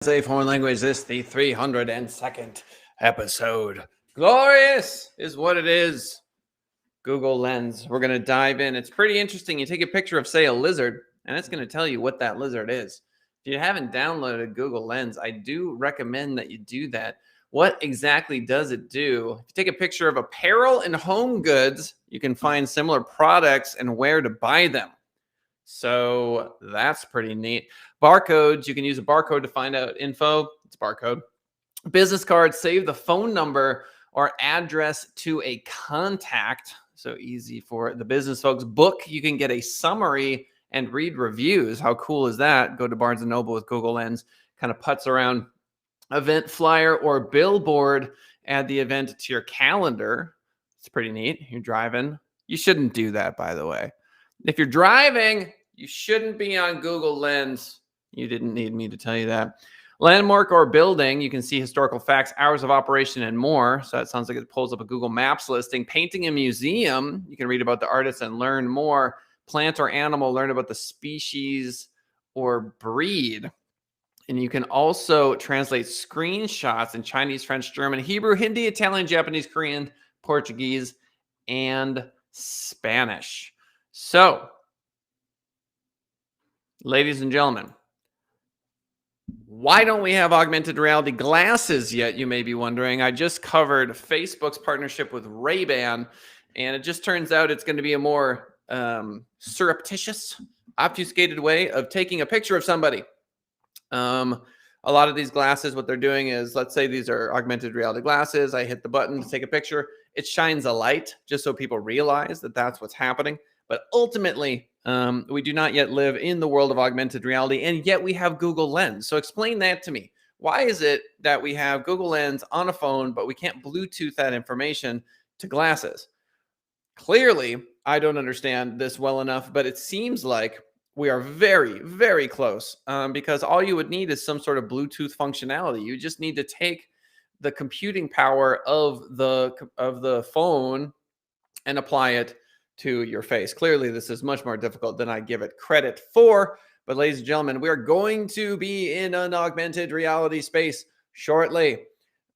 Say foreign language. This the 302nd episode. Glorious is what it is. Google Lens. We're going to dive in. It's pretty interesting. You take a picture of, say, a lizard, and it's going to tell you what that lizard is. If you haven't downloaded Google Lens, I do recommend that you do that. What exactly does it do? If you take a picture of apparel and home goods, you can find similar products and where to buy them. So that's pretty neat. Barcodes, you can use a barcode to find out info. It's barcode. Business cards, save the phone number or address to a contact. So easy for the business folks. Book, you can get a summary and read reviews. How cool is that? Go to Barnes & Noble with Google Lens, kind of putz around. Event flyer or billboard, add the event to your calendar. It's pretty neat. You're driving. You shouldn't do that, by the way. If you're driving, you shouldn't be on Google Lens. You didn't need me to tell you that. Landmark or building, you can see historical facts, hours of operation, and more. So that sounds like it pulls up a Google Maps listing. Painting and museum, you can read about the artist and learn more. Plant or animal, learn about the species or breed. And you can also translate screenshots in Chinese, French, German, Hebrew, Hindi, Italian, Japanese, Korean, Portuguese, and Spanish. So, ladies and gentlemen, why don't we have augmented reality glasses yet, you may be wondering. I just covered Facebook's partnership with Ray-Ban, and it just turns out it's going to be a more surreptitious, obfuscated way of taking a picture of somebody. A lot of these glasses, what they're doing is, let's say these are augmented reality glasses. I hit the button to take a picture. It shines a light just so people realize that that's what's happening. But ultimately, we do not yet live in the world of augmented reality, and yet we have Google Lens. So explain that to me. Why is it that we have Google Lens on a phone, but we can't Bluetooth that information to glasses? Clearly, I don't understand this well enough, but it seems like we are very, very close, because all you would need is some sort of Bluetooth functionality. You just need to take the computing power of the phone and apply it to your face. Clearly, this is much more difficult than I give it credit for. But ladies and gentlemen, we are going to be in an augmented reality space shortly.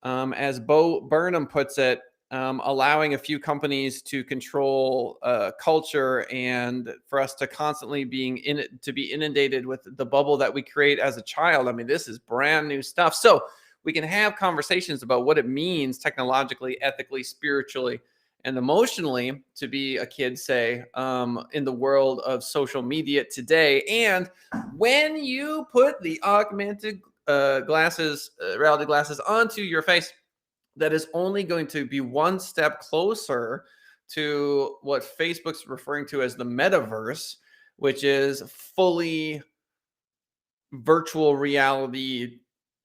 As Bo Burnham puts it, allowing a few companies to control culture and for us to constantly be inundated with the bubble that we create as a child. I mean, this is brand new stuff. So we can have conversations about what it means technologically, ethically, spiritually, and emotionally to be a kid, say, in the world of social media today. And when you put the augmented reality glasses onto your face, that is only going to be one step closer to what Facebook's referring to as the metaverse, which is fully virtual reality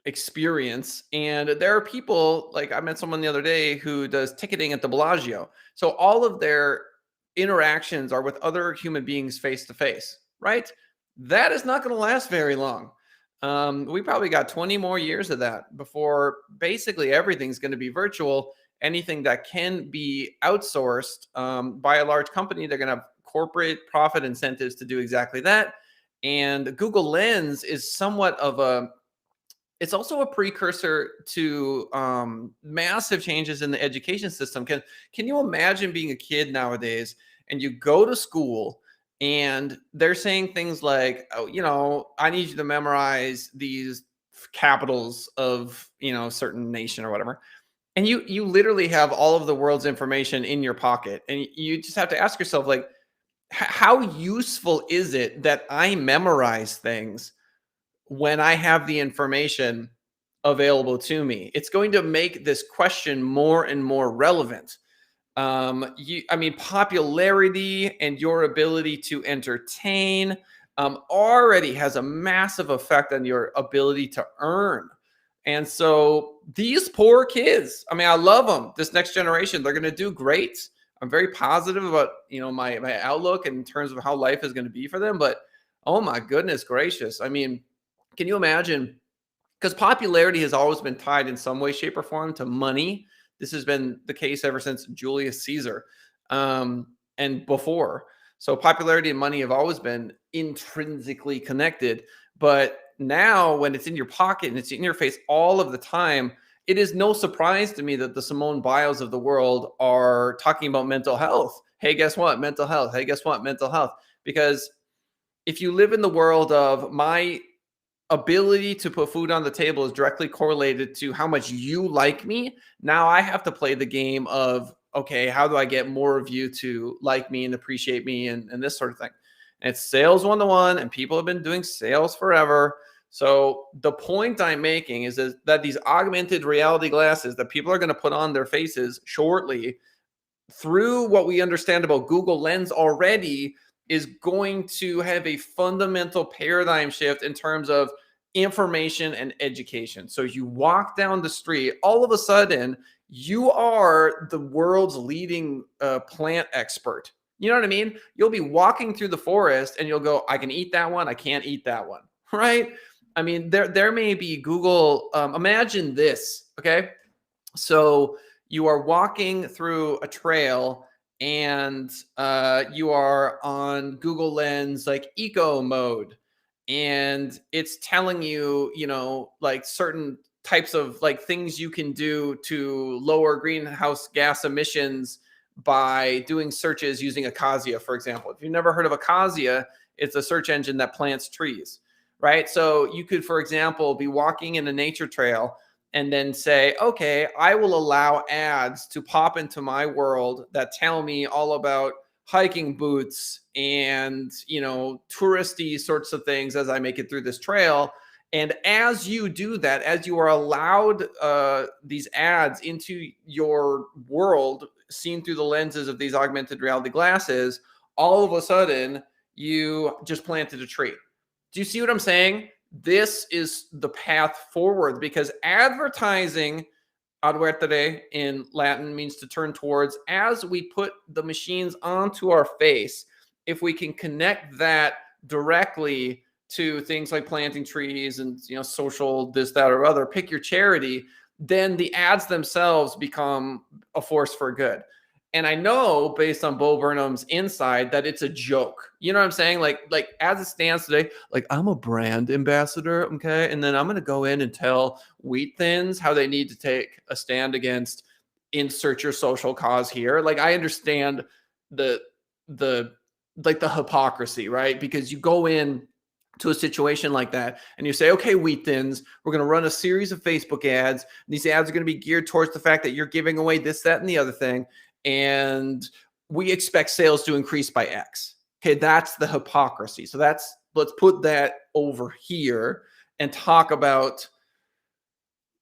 experience. And there are people, like I met someone the other day who does ticketing at the Bellagio. So all of their interactions are with other human beings face to face, right? That is not going to last very long. We probably got 20 more years of that before basically everything's going to be virtual. Anything that can be outsourced by a large company, they're going to have corporate profit incentives to do exactly that. And Google Lens is somewhat of it's also a precursor to massive changes in the education system. Can you imagine being a kid nowadays and you go to school and they're saying things like, oh, I need you to memorize these capitals of, certain nation or whatever. And you literally have all of the world's information in your pocket. And you just have to ask yourself, like, how useful is it that I memorize things when I have the information available to me? It's going to make this question more and more relevant. Popularity and your ability to entertain already has a massive effect on your ability to earn. And so these poor kids, I love them. This next generation, they're going to do great. I'm very positive about, my outlook in terms of how life is going to be for them. But oh my goodness gracious. Can you imagine? Because popularity has always been tied in some way, shape, or form to money. This has been the case ever since Julius Caesar and before. So popularity and money have always been intrinsically connected. But now when it's in your pocket and it's in your face all of the time, it is no surprise to me that the Simone Biles of the world are talking about mental health. Hey, guess what? Mental health. Hey, guess what? Mental health. Because if you live in the world of my ability to put food on the table is directly correlated to how much you like me. Now I have to play the game of, okay, how do I get more of you to like me and appreciate me and this sort of thing. And it's sales one-to-one, and people have been doing sales forever. So the point I'm making is that these augmented reality glasses that people are going to put on their faces shortly, through what we understand about Google Lens already, is going to have a fundamental paradigm shift in terms of information and education. So you walk down the street, all of a sudden, you are the world's leading plant expert. You know what I mean? You'll be walking through the forest and you'll go, I can eat that one. I can't eat that one. Right? I mean, there may be Google. Imagine this. Okay. So you are walking through a trail and you are on Google Lens like eco mode, and it's telling you, like certain types of like things you can do to lower greenhouse gas emissions by doing searches using Acacia, for example. If you've never heard of Acacia, it's a search engine that plants trees, right? So you could, for example, be walking in a nature trail and then say, okay, I will allow ads to pop into my world that tell me all about hiking boots and, touristy sorts of things as I make it through this trail. And as you do that, as you are allowed these ads into your world, seen through the lenses of these augmented reality glasses, all of a sudden you just planted a tree. Do you see what I'm saying? This is the path forward, because advertising, advertere in Latin, means to turn towards. As we put the machines onto our face, if we can connect that directly to things like planting trees and social this, that, or other, pick your charity, then the ads themselves become a force for good. And I know, based on Bo Burnham's insight, that it's a joke. You know what I'm saying? Like as it stands today, like, I'm a brand ambassador, okay? And then I'm going to go in and tell Wheat Thins how they need to take a stand against insert your social cause here. Like, I understand the hypocrisy, right? Because you go in to a situation like that and you say, okay, Wheat Thins, we're going to run a series of Facebook ads. These ads are going to be geared towards the fact that you're giving away this, that, and the other thing. And we expect sales to increase by X. Okay, that's the hypocrisy. So let's put that over here and talk about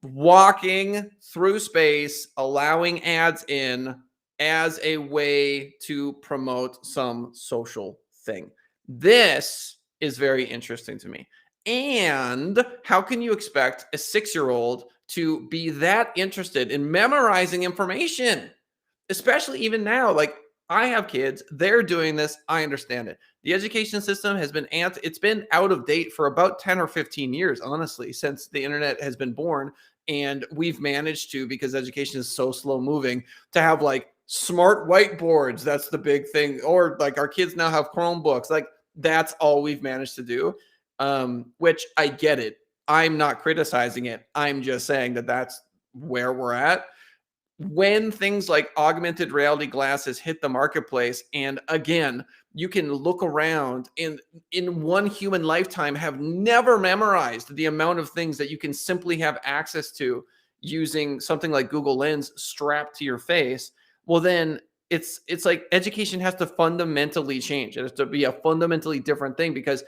walking through space, allowing ads in as a way to promote some social thing. This is very interesting to me. And how can you expect a 6-year-old to be that interested in memorizing information? Especially even now, like, I have kids, they're doing this. I understand it. The education system has been it's been out of date for about 10 or 15 years, honestly, since the internet has been born. And we've managed to, because education is so slow moving, to have like smart whiteboards. That's the big thing. Or like our kids now have Chromebooks. Like, that's all we've managed to do, which I get it. I'm not criticizing it. I'm just saying that that's where we're at. When things like augmented reality glasses hit the marketplace, and again, you can look around and in one human lifetime have never memorized the amount of things that you can simply have access to using something like Google Lens strapped to your face, well, then it's like education has to fundamentally change. It has to be a fundamentally different thing, because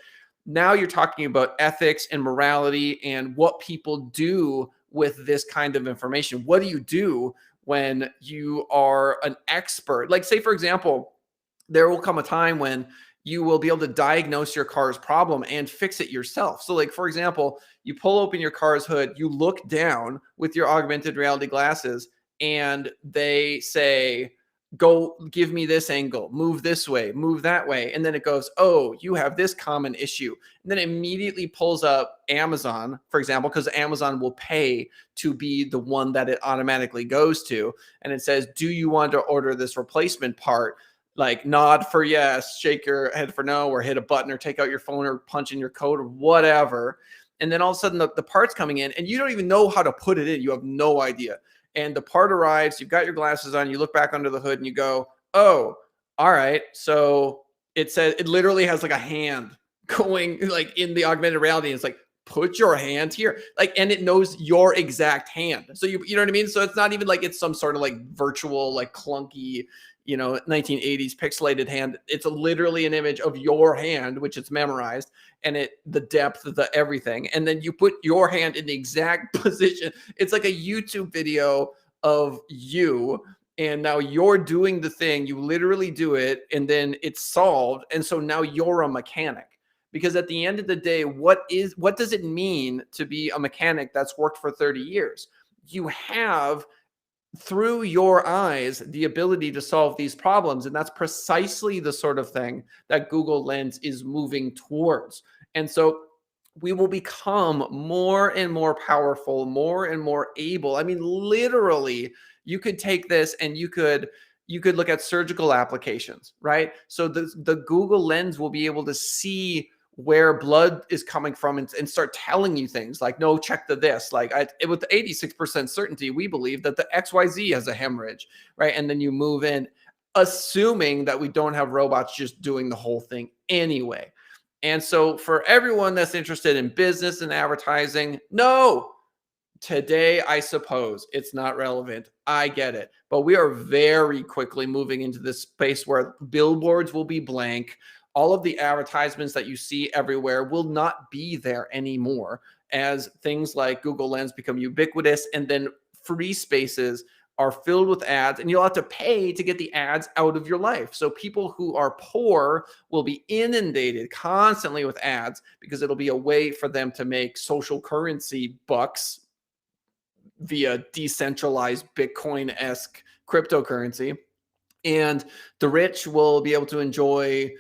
now you're talking about ethics and morality and what people do with this kind of information. What do you do when you are an expert? Like, say, for example, there will come a time when you will be able to diagnose your car's problem and fix it yourself. So, like, for example, you pull open your car's hood, you look down with your augmented reality glasses, and they say, go give me this angle, move this way, move that way. And then it goes, oh, you have this common issue. And then it immediately pulls up Amazon, for example, because Amazon will pay to be the one that it automatically goes to. And it says, do you want to order this replacement part? Like, nod for yes, shake your head for no, or hit a button, or take out your phone, or punch in your code, or whatever. And then all of a sudden the part's coming in and you don't even know how to put it in. You have no idea. And the part arrives, you've got your glasses on, you look back under the hood and you go, oh, all right. So it says, it literally has like a hand going like in the augmented reality. It's like, put your hand here. Like, and it knows your exact hand. So you know what I mean? So it's not even like it's some sort of like virtual, like clunky, 1980s pixelated hand. It's literally an image of your hand, which it's memorized, and the depth of the everything. And then you put your hand in the exact position. It's like a YouTube video of you. And now you're doing the thing. You literally do it, and then it's solved. And so now you're a mechanic. Because at the end of the day, what does it mean to be a mechanic that's worked for 30 years? You have, through your eyes, the ability to solve these problems. And that's precisely the sort of thing that Google Lens is moving towards. And so we will become more and more powerful, more and more able. I mean, literally, you could take this and you could look at surgical applications, right? So the Google Lens will be able to see where blood is coming from and start telling you things like, no, check this. Like with 86% certainty, we believe that the XYZ has a hemorrhage, right? And then you move in, assuming that we don't have robots just doing the whole thing anyway. And so for everyone that's interested in business and advertising, no, today, I suppose it's not relevant. I get it. But we are very quickly moving into this space where billboards will be blank. All of the advertisements that you see everywhere will not be there anymore as things like Google Lens become ubiquitous, and then free spaces are filled with ads, and you'll have to pay to get the ads out of your life. So people who are poor will be inundated constantly with ads because it'll be a way for them to make social currency bucks via decentralized Bitcoin-esque cryptocurrency. And the rich will be able to enjoy,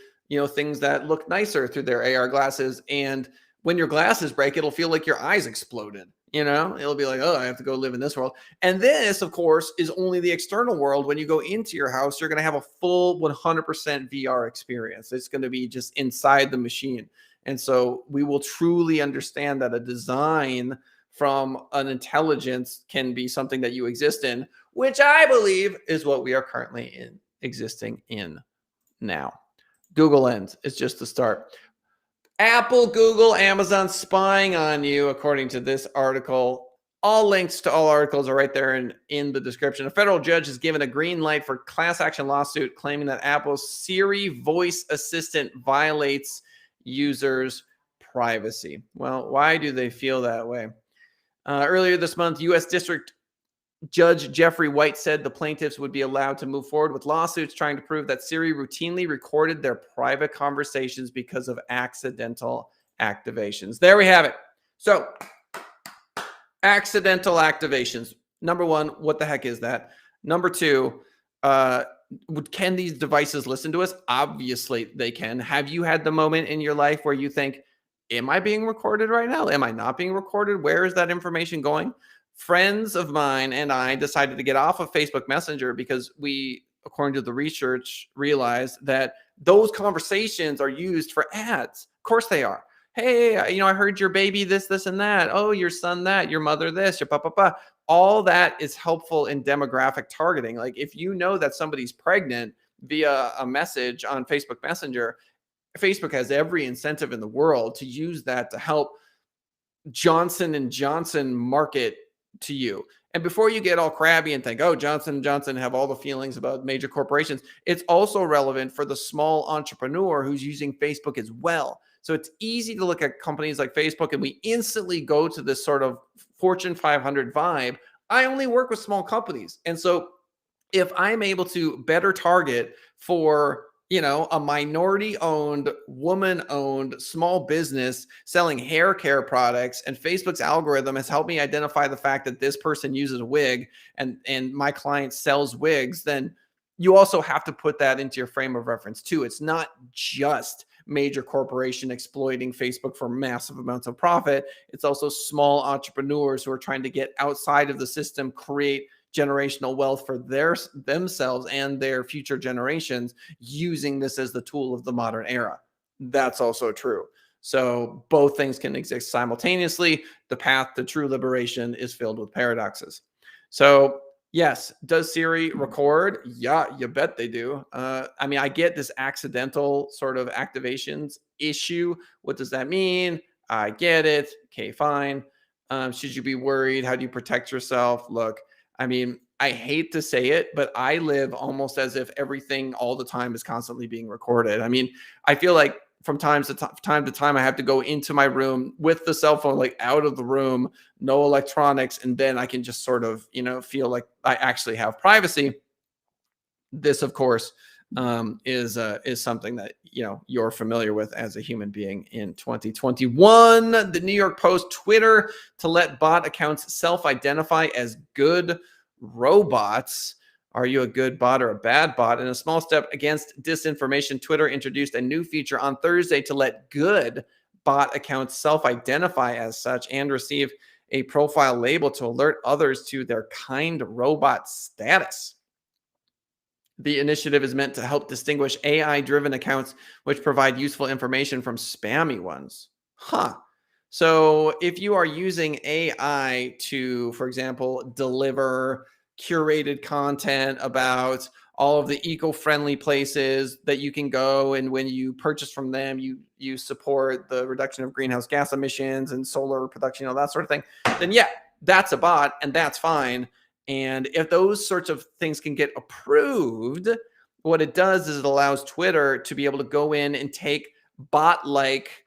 things that look nicer through their AR glasses. And when your glasses break, it'll feel like your eyes exploded. It'll be like, oh, I have to go live in this world. And this, of course, is only the external world. When you go into your house, you're going to have a full 100% VR experience. It's going to be just inside the machine. And so we will truly understand that a design from an intelligence can be something that you exist in, which I believe is what we are currently existing in now. Google Lens is just the start. Apple, Google, Amazon spying on you, according to this article. All links to all articles are right there in the description. A federal judge has given a green light for class action lawsuit claiming that Apple's Siri voice assistant violates users' privacy. Well, why do they feel that way? Earlier this month, U.S. District Judge Jeffrey White said the plaintiffs would be allowed to move forward with lawsuits trying to prove that Siri routinely recorded their private conversations because of accidental activations. There we have it. So, accidental activations. Number one, what the heck is that? Number two, can these devices listen to us? Obviously, they can. Have you had the moment in your life where you think, am I being recorded right now? Am I not being recorded? Where is that information going? Friends of mine and I decided to get off of Facebook Messenger because we, according to the research, realized that those conversations are used for ads. Of course they are. Hey, I heard your baby this, and that. Oh, your son that, your mother this, your papa. All that is helpful in demographic targeting. Like if you know that somebody's pregnant via a message on Facebook Messenger, Facebook has every incentive in the world to use that to help Johnson & Johnson market to you. And before you get all crabby and think, oh, Johnson & Johnson have all the feelings about major corporations, it's also relevant for the small entrepreneur who's using Facebook as well. So it's easy to look at companies like Facebook and we instantly go to this sort of Fortune 500 vibe. I only work with small companies. And so if I'm able to better target for a minority-owned, woman-owned small business selling hair care products, and Facebook's algorithm has helped me identify the fact that this person uses a wig and my client sells wigs, then you also have to put that into your frame of reference too. It's not just major corporation exploiting Facebook for massive amounts of profit. It's also small entrepreneurs who are trying to get outside of the system, create generational wealth for themselves and their future generations using this as the tool of the modern era. That's also true. So both things can exist simultaneously. The path to true liberation is filled with paradoxes. So yes, does Siri record? Yeah, you bet they do. I mean, I get this accidental sort of activations issue. What does that mean? I get it. Okay, fine. Should you be worried? How do you protect yourself? Look, I mean, I hate to say it, but I live almost as if everything all the time is constantly being recorded. I mean, I feel like from time to time, I have to go into my room with the cell phone, like out of the room, no electronics, and then I can just sort of, feel like I actually have privacy. This, of course, is something that you're familiar with as a human being in 2021. The New York Post, Twitter to let bot accounts self-identify as good robots. Are you a good bot or a bad bot? In a small step against disinformation, Twitter introduced a new feature on Thursday to let good bot accounts self-identify as such and receive a profile label to alert others to their kind robot status. The initiative is meant to help distinguish AI-driven accounts which provide useful information from spammy ones. Huh. So if you are using AI to, for example, deliver curated content about all of the eco-friendly places that you can go, and when you purchase from them, you support the reduction of greenhouse gas emissions and solar production, that sort of thing, then yeah, that's a bot and that's fine. And if those sorts of things can get approved, what it does is it allows Twitter to be able to go in and take bot-like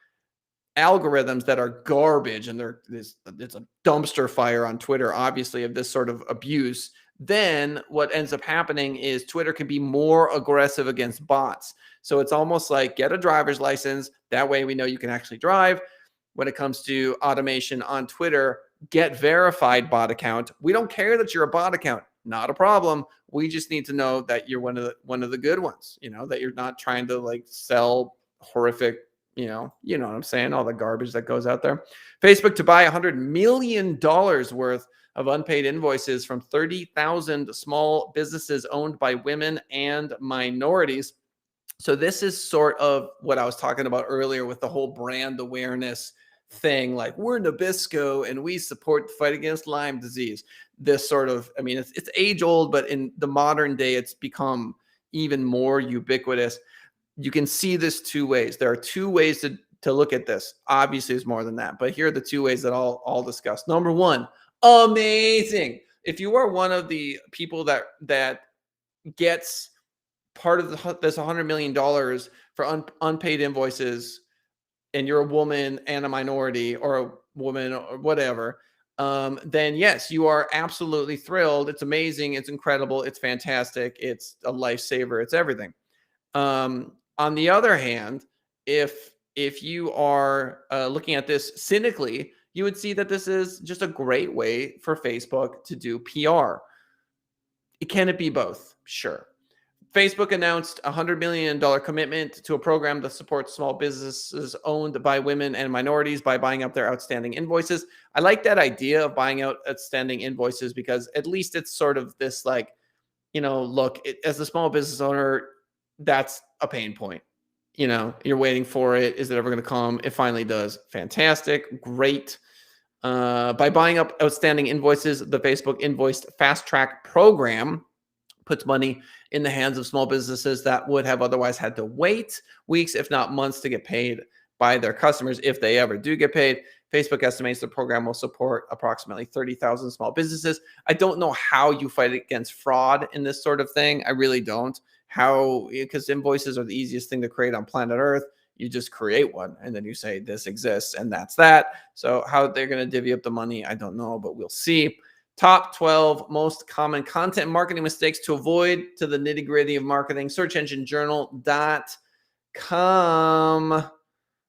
algorithms that are garbage, and it's a dumpster fire on Twitter, obviously, of this sort of abuse. Then what ends up happening is Twitter can be more aggressive against bots. So it's almost like get a driver's license. That way we know you can actually drive. When it comes to automation on Twitter, get verified bot account. We don't care that you're a bot account. Not a problem. We just need to know that you're one of the good ones, that you're not trying to like sell horrific, you know what I'm saying, all the garbage that goes out there. Facebook to buy $100 million worth of unpaid invoices from 30,000 small businesses owned by women and minorities. So this is sort of what I was talking about earlier with the whole brand awareness thing. Like, we're Nabisco and we support the fight against Lyme disease. This sort of, I mean, it's age old, but in the modern day, it's become even more ubiquitous. You can see this two ways. There are two ways to look at this. Obviously, there's more than that, but here are the two ways that I'll discuss. Number one, amazing. If you are one of the people that gets part of this $100 million for unpaid invoices, and you're a woman and a minority, or a woman or whatever, then yes, you are absolutely thrilled. It's amazing. It's incredible. It's fantastic. It's a lifesaver. It's everything. On the other hand, if you are looking at this cynically, you would see that this is just a great way for Facebook to do PR. Can it be both? Sure. Facebook announced a $100 million commitment to a program that supports small businesses owned by women and minorities by buying up their outstanding invoices. I like that idea of buying out outstanding invoices, because at least it's sort of this like, look, as a small business owner, that's a pain point. You're waiting for it. Is it ever going to come? It finally does. Fantastic. Great. By buying up outstanding invoices, the Facebook Invoiced Fast Track program puts money in the hands of small businesses that would have otherwise had to wait weeks, if not months, to get paid by their customers, if they ever do get paid. Facebook estimates the program will support approximately 30,000 small businesses. I don't know how you fight against fraud in this sort of thing. I really don't. Because invoices are the easiest thing to create on planet Earth. You just create one and then you say this exists and that's that. So how they're going to divvy up the money, I don't know, but we'll see. Top 12 most common content marketing mistakes to avoid, to the nitty gritty of marketing. SearchEngineJournal.com.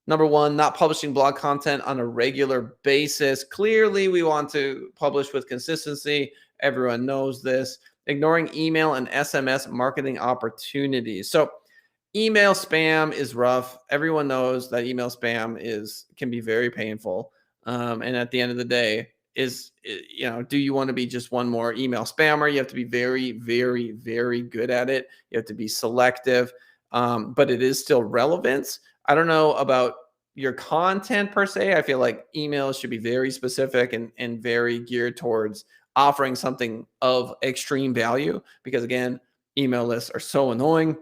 Number one, not publishing blog content on a regular basis. Clearly, we want to publish with consistency. Everyone knows this. Ignoring email and SMS marketing opportunities. So email spam is rough. Everyone knows that email spam can be very painful. And at the end of the day, do you want to be just one more email spammer? You have to be very, very, very good at it. You have to be selective, but it is still relevant. I don't know about your content per se. I feel like emails should be very specific and very geared towards offering something of extreme value because, again, email lists are so annoying.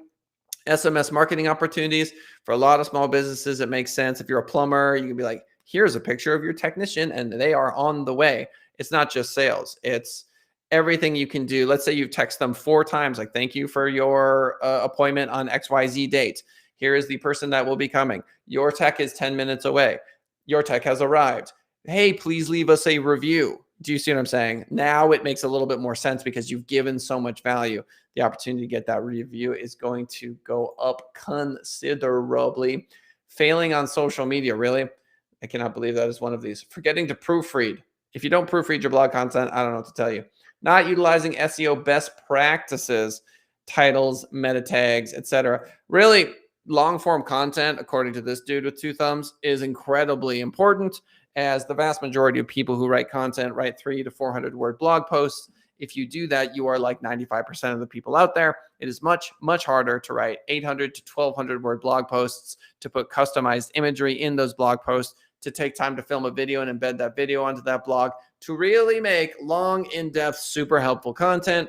SMS marketing opportunities for a lot of small businesses, it makes sense. If you're a plumber, you can be like, here's a picture of your technician and they are on the way. It's not just sales, it's everything you can do. Let's say you text them 4 times, like, thank you for your appointment on XYZ date. Here is the person that will be coming. Your tech is 10 minutes away. Your tech has arrived. Hey, please leave us a review. Do you see what I'm saying? Now it makes a little bit more sense because you've given so much value. The opportunity to get that review is going to go up considerably. Failing on social media, really? I cannot believe that is one of these. Forgetting to proofread. If you don't proofread your blog content, I don't know what to tell you. Not utilizing SEO best practices, titles, meta tags, etc. Really, long form content, according to this dude with 2 thumbs, is incredibly important, as the vast majority of people who write content write 300 to 400 word blog posts. If you do that, you are like 95% of the people out there. It is much, much harder to write 800 to 1200 word blog posts, to put customized imagery in those blog posts, to take time to film a video and embed that video onto that blog, to really make long, in-depth, super helpful content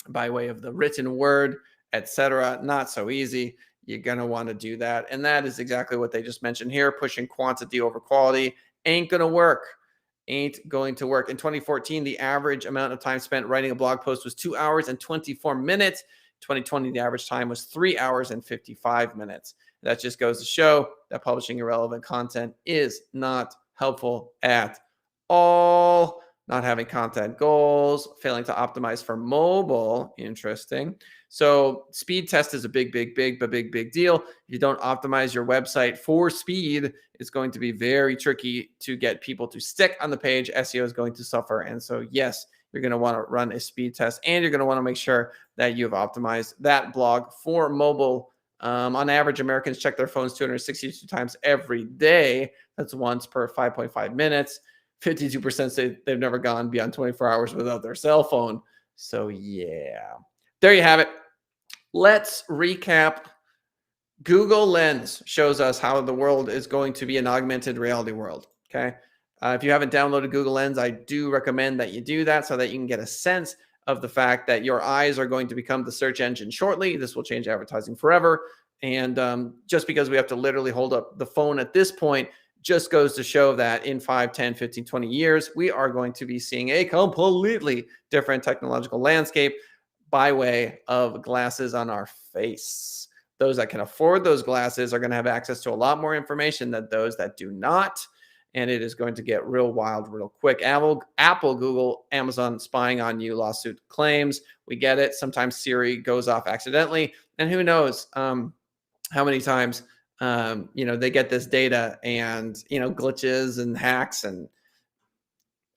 by way of the written word, etc. Not so easy. You're going to want to do that. And that is exactly what they just mentioned here. Pushing quantity over quality ain't going to work. Ain't going to work. In 2014, the average amount of time spent writing a blog post was 2 hours and 24 minutes. 2020, the average time was 3 hours and 55 minutes. That just goes to show that publishing irrelevant content is not helpful at all. Not having content goals, failing to optimize for mobile. Interesting. So speed test is a big deal. If you don't optimize your website for speed, it's going to be very tricky to get people to stick on the page. SEO is going to suffer. And so, yes, you're going to want to run a speed test, and you're going to want to make sure that you've optimized that blog for mobile. On average, Americans check their phones 262 times every day. That's once per 5.5 minutes. 52% say they've never gone beyond 24 hours without their cell phone. So, yeah, there you have it. Let's recap. Google Lens shows us how the world is going to be an augmented reality world. Okay. If you haven't downloaded Google Lens, I do recommend that you do that so that you can get a sense of the fact that your eyes are going to become the search engine shortly. This will change advertising forever. And just because we have to literally hold up the phone at this point just goes to show that in 5, 10, 15, 20 years, we are going to be seeing a completely different technological landscape by way of glasses on our face. Those that can afford those glasses are going to have access to a lot more information than those that do not. And it is going to get real wild real quick. Apple, Google, Amazon spying on you lawsuit claims. We get it. Sometimes Siri goes off accidentally. And who knows how many times they get this data and, glitches and hacks. And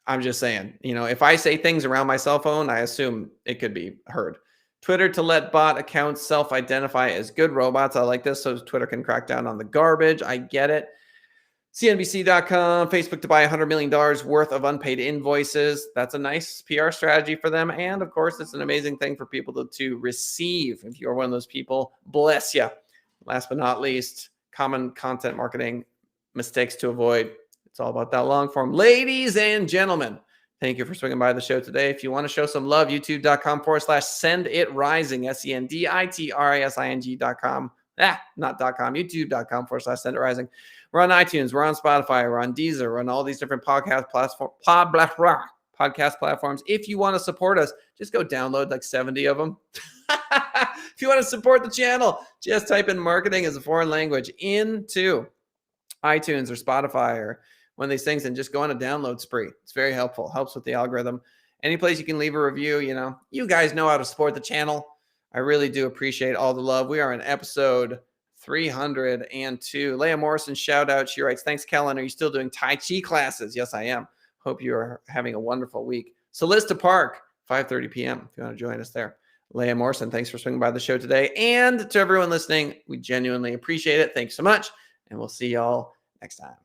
I'm just saying, if I say things around my cell phone, I assume it could be heard. Twitter to let bot accounts self-identify as good robots. I like this, so Twitter can crack down on the garbage. I get it. CNBC.com, Facebook to buy $100 million worth of unpaid invoices. That's a nice PR strategy for them. And of course, it's an amazing thing for people to receive. If you're one of those people, bless you. Last but not least, common content marketing mistakes to avoid. It's all about that long form. Ladies and gentlemen, thank you for swinging by the show today. If you want to show some love, youtube.com/senditrising, SENDITRISING.com. Not .com, youtube.com/senditrising. We're on iTunes, we're on Spotify, we're on Deezer, we're on all these different podcast platforms. If you want to support us, just go download like 70 of them. If you want to support the channel, just type in marketing as a foreign language into iTunes or Spotify or one of these things and just go on a download spree. It's very helpful. Helps with the algorithm. Any place you can leave a review, you guys know how to support the channel. I really do appreciate all the love. We are in episode 302. Leah Morrison, shout out. She writes, thanks, Kellen. Are you still doing Tai Chi classes? Yes, I am. Hope you are having a wonderful week. Solista Park, 5:30 p.m. if you want to join us there. Leah Morrison, thanks for swinging by the show today. And to everyone listening, we genuinely appreciate it. Thanks so much. And we'll see y'all next time.